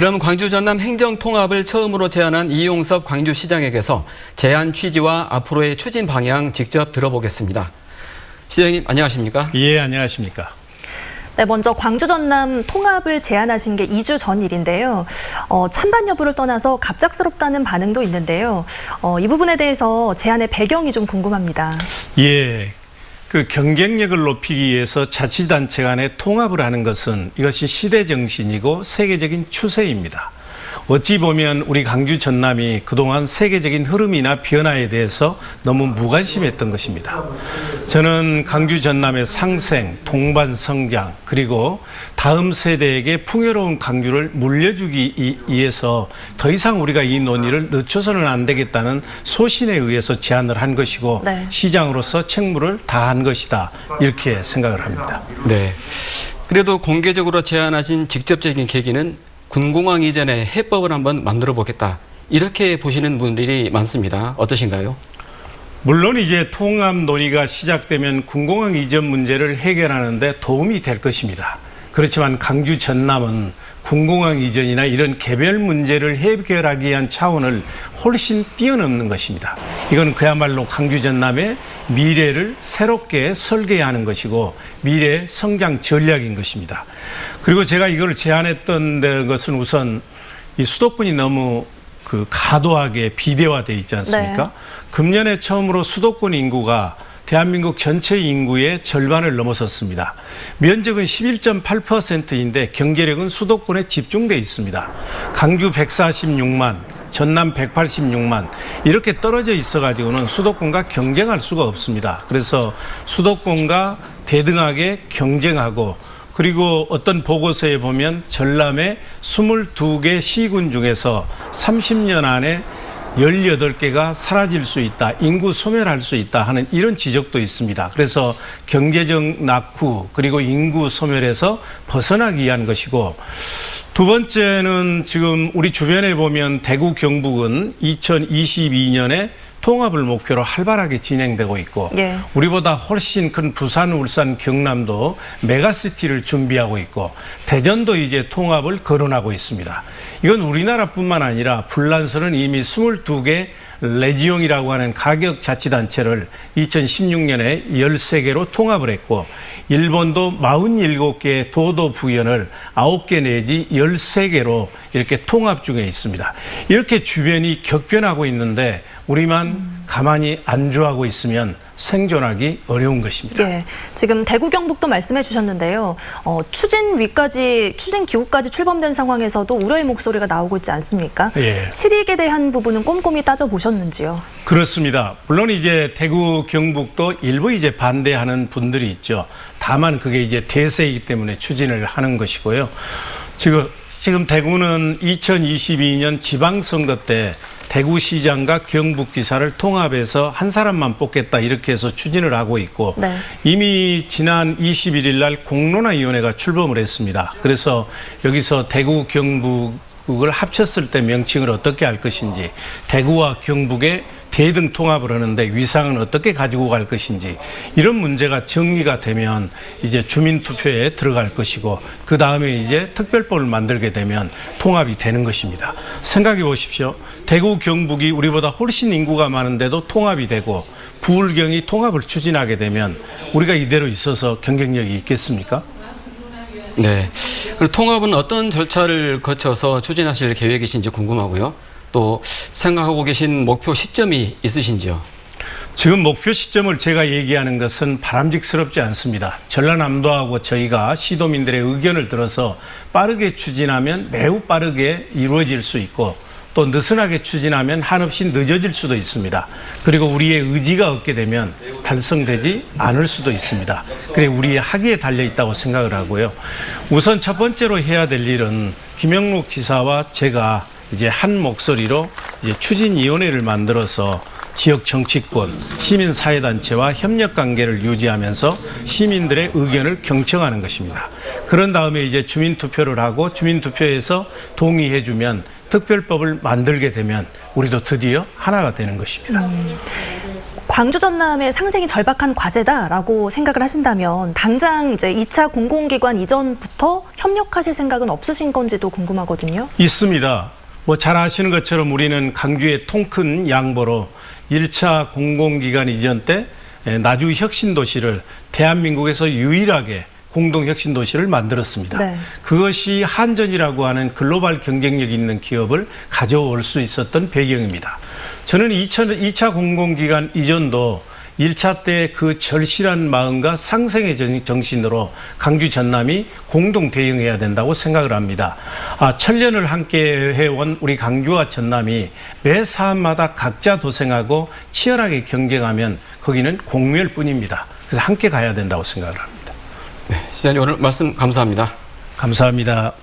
그럼 광주 전남 행정통합을 처음으로 제안한 이용섭 광주시장에게서 제안 취지와 앞으로의 추진 방향 직접 들어보겠습니다. 시장님 안녕하십니까? 예, 안녕하십니까? 네, 먼저 광주 전남 통합을 제안하신 게 2주 전 일인데요. 찬반 여부를 떠나서 갑작스럽다는 반응도 있는데요. 이 부분에 대해서 제안의 배경이 좀 궁금합니다. 예, 그 경쟁력을 높이기 위해서 자치단체 간의 통합을 하는 것은 이것이 시대 정신이고 세계적인 추세입니다. 어찌 보면 우리 광주 전남이 그동안 세계적인 흐름이나 변화에 대해서 너무 무관심했던 것입니다. 저는 광주 전남의 상생, 동반 성장, 그리고 다음 세대에게 풍요로운 광주를 물려주기 위해서 더 이상 우리가 이 논의를 늦춰서는 안 되겠다는 소신에 의해서 제안을 한 것이고 네. 시장으로서 책무를 다한 것이다, 이렇게 생각을 합니다. 네. 그래도 공개적으로 제안하신 직접적인 계기는 군공항 이전에 해법을 한번 만들어 보겠다, 이렇게 보시는 분들이 많습니다. 어떠신가요? 물론 이제 통합 논의가 시작되면 군공항 이전 문제를 해결하는데 도움이 될 것입니다. 그렇지만 광주 전남은 군공항 이전이나 이런 개별 문제를 해결하기 위한 차원을 훨씬 뛰어넘는 것입니다. 이건 그야말로 광주 전남의 미래를 새롭게 설계하는 것이고 미래 성장 전략인 것입니다. 그리고 제가 이걸 제안했던 것은 우선 이 수도권이 너무 과도하게 비대화되어 있지 않습니까? 네. 금년에 처음으로 수도권 인구가 대한민국 전체 인구의 절반을 넘어섰습니다. 면적은 11.8%인데 경제력은 수도권에 집중되어 있습니다. 광주 146만, 전남 186만 이렇게 떨어져 있어가지고는 수도권과 경쟁할 수가 없습니다. 그래서 수도권과 대등하게 경쟁하고, 그리고 어떤 보고서에 보면 전남의 22개 시군 중에서 30년 안에 18개가 사라질 수 있다, 인구 소멸할 수 있다 하는 이런 지적도 있습니다. 그래서 경제적 낙후 그리고 인구 소멸에서 벗어나기 위한 것이고, 두 번째는 지금 우리 주변에 보면 대구 경북은 2022년에 통합을 목표로 활발하게 진행되고 있고, 예. 우리보다 훨씬 큰 부산, 울산, 경남도 메가시티를 준비하고 있고, 대전도 이제 통합을 거론하고 있습니다. 이건 우리나라뿐만 아니라 불란서는 이미 22개 레지용이라고 하는 가격 자치단체를 2016년에 13개로 통합을 했고, 일본도 47개의 도도 부현을 9개 내지 13개로 이렇게 통합 중에 있습니다. 이렇게 주변이 격변하고 있는데 우리만 가만히 안주하고 있으면 생존하기 어려운 것입니다. 예, 지금 대구 경북도 말씀해 주셨는데요. 추진 기구까지 출범된 상황에서도 우려의 목소리가 나오고 있지 않습니까? 예. 실익에 대한 부분은 꼼꼼히 따져보셨는지요? 그렇습니다. 물론 이제 대구 경북도 일부 이제 반대하는 분들이 있죠. 다만 그게 이제 대세이기 때문에 추진을 하는 것이고요. 지금 대구는 2022년 지방선거 때 대구시장과 경북지사를 통합해서 한 사람만 뽑겠다, 이렇게 해서 추진을 하고 있고, 네. 이미 지난 21일 날 공론화위원회가 출범을 했습니다. 그래서 여기서 대구 경북을 합쳤을 때 명칭을 어떻게 할 것인지, 대구와 경북의 대등 통합을 하는데 위상은 어떻게 가지고 갈 것인지, 이런 문제가 정리가 되면 이제 주민투표에 들어갈 것이고, 그 다음에 이제 특별법을 만들게 되면 통합이 되는 것입니다. 생각해 보십시오. 대구 경북이 우리보다 훨씬 인구가 많은데도 통합이 되고, 부울경이 통합을 추진하게 되면 우리가 이대로 있어서 경쟁력이 있겠습니까? 네. 그리고 통합은 어떤 절차를 거쳐서 추진하실 계획이신지 궁금하고요. 또 생각하고 계신 목표 시점이 있으신지요? 지금 목표 시점을 제가 얘기하는 것은 바람직스럽지 않습니다. 전라남도하고 저희가 시도민들의 의견을 들어서 빠르게 추진하면 매우 빠르게 이루어질 수 있고, 또 느슨하게 추진하면 한없이 늦어질 수도 있습니다. 그리고 우리의 의지가 없게 되면 달성되지 않을 수도 있습니다. 그래 우리의 학위에 달려 있다고 생각을 하고요. 우선 첫 번째로 해야 될 일은 김영록 지사와 제가 이제 한 목소리로 이제 추진위원회를 만들어서 지역 정치권, 시민사회단체와 협력관계를 유지하면서 시민들의 의견을 경청하는 것입니다. 그런 다음에 이제 주민투표를 하고, 주민투표에서 동의해주면 특별법을 만들게 되면 우리도 드디어 하나가 되는 것입니다. 광주 전남의 상생이 절박한 과제다라고 생각을 하신다면 당장 이제 2차 공공기관 이전부터 협력하실 생각은 없으신 건지도 궁금하거든요. 있습니다. 뭐 잘 아시는 것처럼 우리는 강주의 통큰 양보로 1차 공공기관 이전 때 나주 혁신도시를 대한민국에서 유일하게 공동혁신도시를 만들었습니다. 네. 그것이 한전이라고 하는 글로벌 경쟁력 있는 기업을 가져올 수 있었던 배경입니다. 저는 2차 공공기관 이전도 1차 때 그 절실한 마음과 상생의 정신으로 강주 전남이 공동 대응해야 된다고 생각을 합니다. 천년을 함께 해온 우리 강주와 전남이 매 사안마다 각자 도생하고 치열하게 경쟁하면 거기는 공멸 뿐입니다. 그래서 함께 가야 된다고 생각을 합니다. 네, 시장님 오늘 말씀 감사합니다. 감사합니다.